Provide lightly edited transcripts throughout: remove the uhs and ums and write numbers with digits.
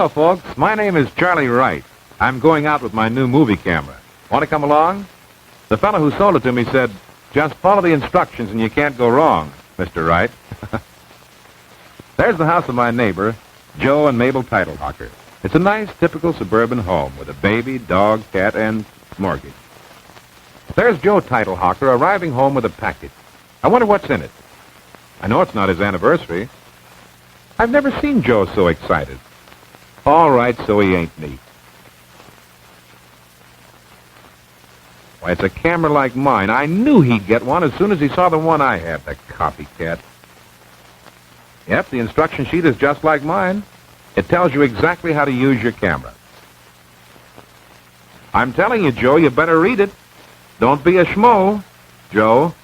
Hello, folks. My name is Charley Wright. I'm going out with my new movie camera. Want to come along? The fellow who sold it to me said, just follow the instructions and you can't go wrong, Mr. Wright. There's the house of my neighbor, Joe and Mabel Teitelhocker. It's a nice, typical suburban home with a baby, dog, cat, and mortgage. There's Joe Teitelhocker arriving home with a package. I wonder what's in it. I know it's not his anniversary. I've never seen Joe so excited. All right, so he ain't neat. Why, it's a camera like mine. I knew he'd get one as soon as he saw the one I had, the copycat. Yep, the instruction sheet is just like mine. It tells you exactly how to use your camera. I'm telling you, Joe, you better read it. Don't be a schmo, Joe.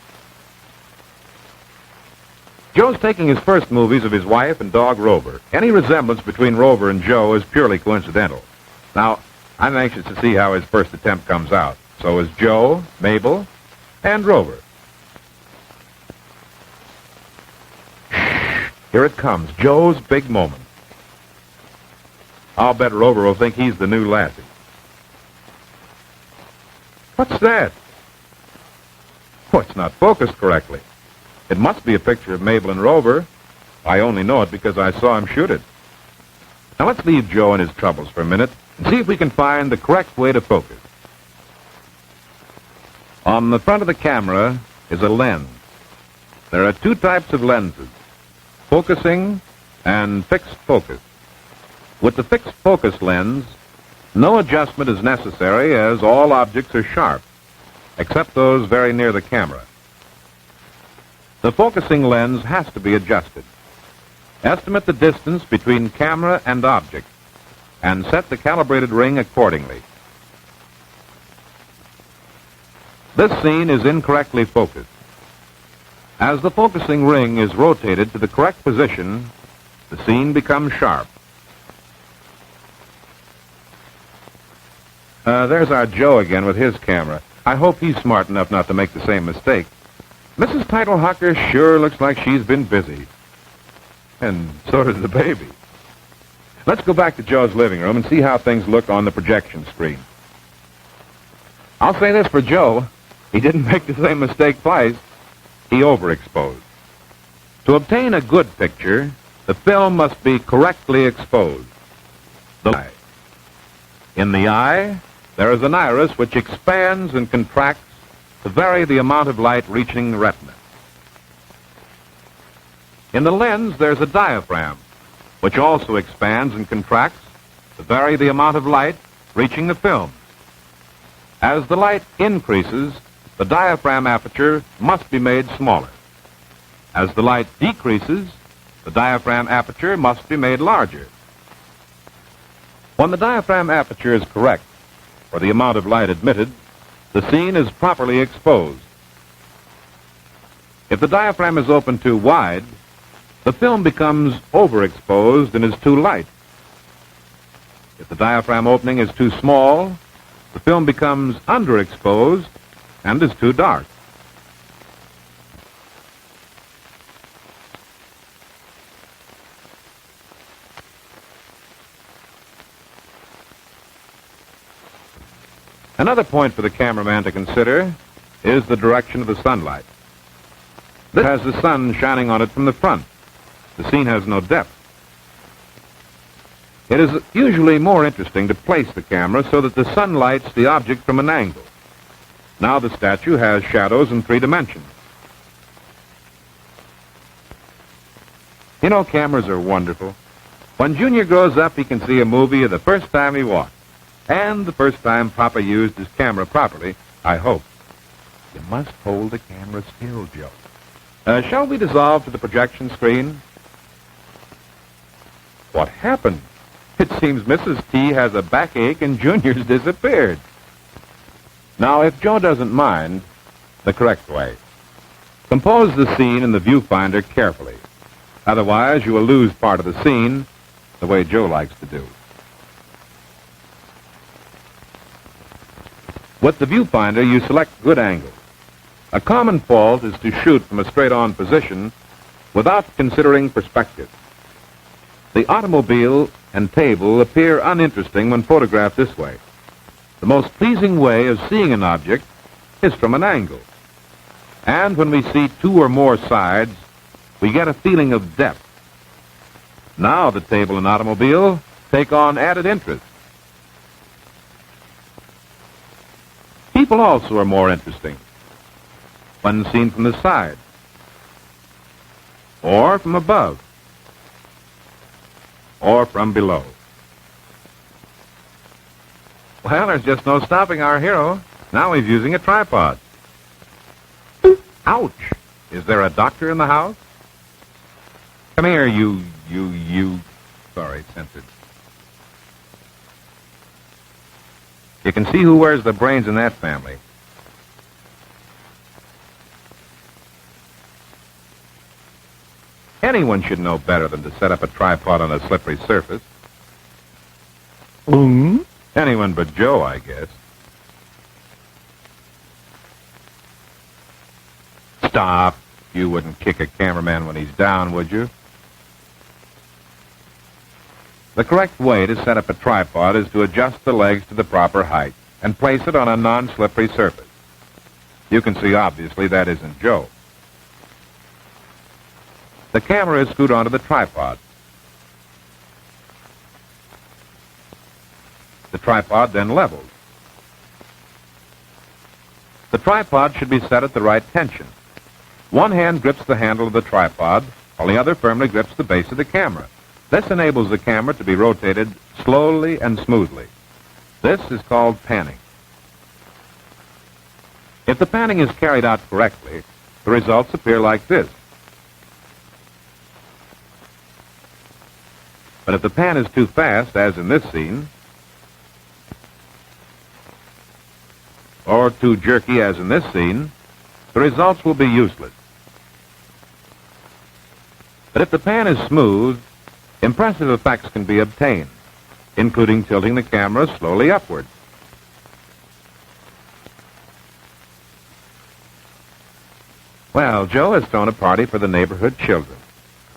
Joe's taking his first movies of his wife and dog Rover. Any resemblance between Rover and Joe is purely coincidental. Now, I'm anxious to see how his first attempt comes out. So is Joe, Mabel, and Rover. Here it comes, Joe's big moment. I'll bet Rover will think he's the new lassie. What's that? Oh, it's not focused correctly. It must be a picture of Mabel and Rover. I only know it because I saw him shoot it. Now let's leave Joe and his troubles for a minute and see if we can find the correct way to focus. On the front of the camera is a lens. There are two types of lenses, focusing and fixed focus. With the fixed focus lens, no adjustment is necessary as all objects are sharp, except those very near the camera. The focusing lens has to be adjusted. Estimate the distance between camera and object and set the calibrated ring accordingly. This scene is incorrectly focused. As the focusing ring is rotated to the correct position, the scene becomes sharp. There's our Joe again with his camera. I hope he's smart enough not to make the same mistake. Mrs. Teitelhocker sure looks like she's been busy. And so does the baby. Let's go back to Joe's living room and see how things look on the projection screen. I'll say this for Joe. He didn't make the same mistake twice. He overexposed. To obtain a good picture, the film must be correctly exposed. The eye. In the eye, there is an iris which expands and contracts to vary the amount of light reaching the retina. In the lens, there's a diaphragm, which also expands and contracts to vary the amount of light reaching the film. As the light increases, the diaphragm aperture must be made smaller. As the light decreases, the diaphragm aperture must be made larger. When the diaphragm aperture is correct for the amount of light admitted, the scene is properly exposed. If the diaphragm is opened too wide, the film becomes overexposed and is too light. If the diaphragm opening is too small, the film becomes underexposed and is too dark. Another point for the cameraman to consider is the direction of the sunlight. This has the sun shining on it from the front. The scene has no depth. It is usually more interesting to place the camera so that the sun lights the object from an angle. Now the statue has shadows in 3 dimensions. You know, cameras are wonderful. When Junior grows up, he can see a movie the first time he walks. And the first time Papa used his camera properly, I hope. You must hold the camera still, Joe. Shall we dissolve to the projection screen? What happened? It seems Mrs. T has a backache and Junior's disappeared. Now, if Joe doesn't mind, the correct way. Compose the scene in the viewfinder carefully. Otherwise, you will lose part of the scene the way Joe likes to do. With the viewfinder, you select good angles. A common fault is to shoot from a straight-on position without considering perspective. The automobile and table appear uninteresting when photographed this way. The most pleasing way of seeing an object is from an angle. And when we see two or more sides, we get a feeling of depth. Now the table and automobile take on added interest. People also are more interesting when seen from the side or from above or from below. Well, there's just no stopping our hero. Now he's using a tripod. Ouch! Is there a doctor in the house? Come here, you... Sorry, censored. You can see who wears the brains in that family. Anyone should know better than to set up a tripod on a slippery surface. Anyone but Joe, I guess. Stop. You wouldn't kick a cameraman when he's down, would you? The correct way to set up a tripod is to adjust the legs to the proper height and place it on a non-slippery surface. You can see, obviously, that isn't Joe. The camera is screwed onto the tripod. The tripod then levels. The tripod should be set at the right tension. One hand grips the handle of the tripod, while the other firmly grips the base of the camera. This enables the camera to be rotated slowly and smoothly. This is called panning. If the panning is carried out correctly, the results appear like this. But if the pan is too fast, as in this scene, or too jerky, as in this scene, the results will be useless. But if the pan is smooth, impressive effects can be obtained, including tilting the camera slowly upward. Well, Joe has thrown a party for the neighborhood children.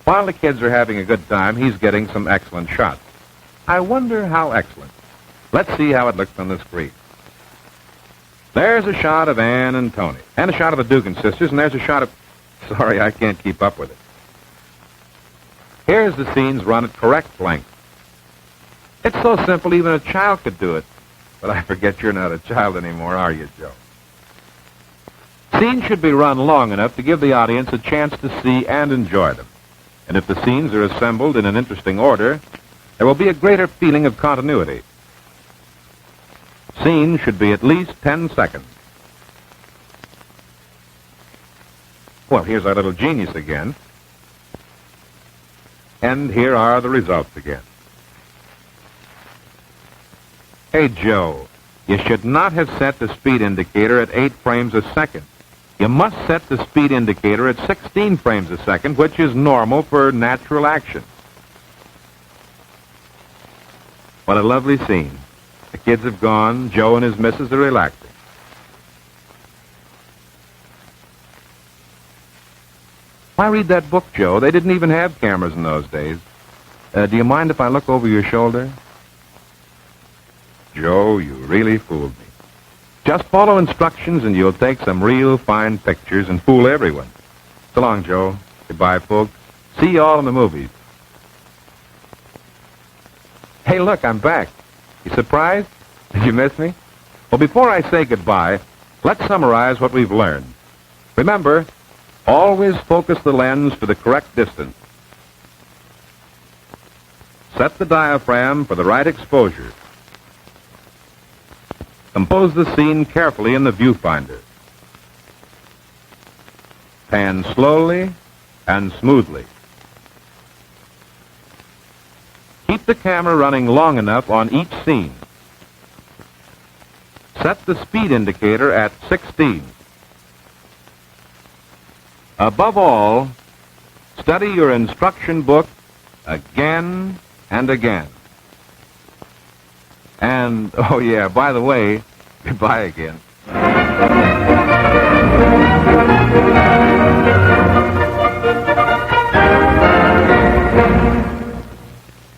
While the kids are having a good time, he's getting some excellent shots. I wonder how excellent. Let's see how it looks on the screen. There's a shot of Ann and Tony, and a shot of the Dugan sisters, and there's a shot of... Sorry, I can't keep up with it. Here's the scenes run at correct length. It's so simple, even a child could do it. But I forget you're not a child anymore, are you, Joe? Scenes should be run long enough to give the audience a chance to see and enjoy them. And if the scenes are assembled in an interesting order, there will be a greater feeling of continuity. Scenes should be at least 10 seconds. Well, here's our little genius again. And here are the results again. Hey, Joe, you should not have set the speed indicator at 8 frames a second. You must set the speed indicator at 16 frames a second, which is normal for natural action. What a lovely scene. The kids have gone. Joe and his missus are relaxing. Why read that book, Joe? They didn't even have cameras in those days. Do you mind if I look over your shoulder? Joe, you really fooled me. Just follow instructions and you'll take some real fine pictures and fool everyone. So long, Joe. Goodbye, folks. See you all in the movies. Hey, look, I'm back. You surprised? Did you miss me? Well, before I say goodbye, let's summarize what we've learned. Remember, always focus the lens to the correct distance. Set the diaphragm for the right exposure. Compose the scene carefully in the viewfinder. Pan slowly and smoothly. Keep the camera running long enough on each scene. Set the speed indicator at 16. Above all, study your instruction book again and again. And, oh yeah, by the way, goodbye again.